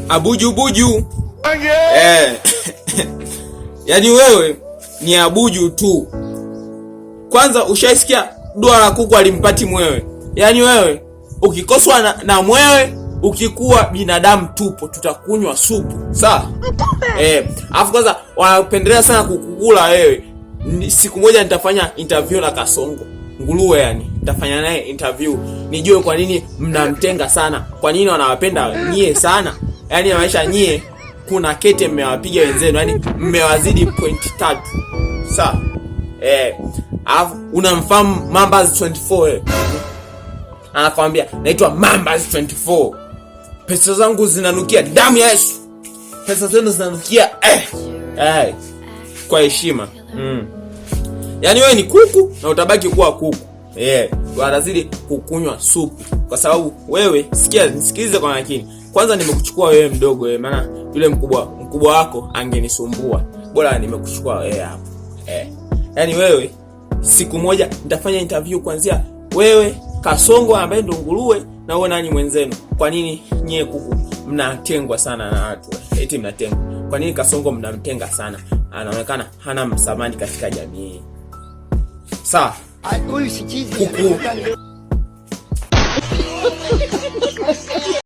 abuju buju. Yaani wewe ni abuju tu. Kwanza ushaisikia dua la kuku alimpati mwewe. Yaani wewe ukikoswa na mwewe, ukikuwa binadamu tupo, tutakunywa supu. Sawa? Alafu kwanza wanapendelea sana kukukula wewe. Siku moja nitafanya interview na Kasongo nguruwe, yani nitafanya naye interview nijue kwa nini mnamtenga sana, kwa nini wanawapenda nyie sana. Yani maisha nyie kuna kete mmewapiga wenzenu, yani mmewazidi point 3. Sawa? Alafu unamfahamu Mambas 24 anakuambia naitwa Mambas 24. Pesa zangu zinanukia damu ya Yesu. Pesa zenu zinanukia kwa heshima. Yaani wewe ni kuku na utabaki kuwa kuku. Wanazidi kukunywa supu kwa sababu wewe, nisikilize kwa makini. Kwanza nimekuchukua wewe mdogo wewe, maana yule mkubwa wako angenisumbua. Bora nimekuchukua wewe hapo. Yaani wewe siku moja nitafanya interview kuanzia wewe, Kasongo ambaye ndo nguruwe, na wewe nani mwenzenu. Kwa nini nyie kuku mnatengwa sana na watu? Eti mnatengwa. Kwa nini Kasongo mnamtenga sana? Anaonekana hana msamani katika jamii. Sawa? Kuku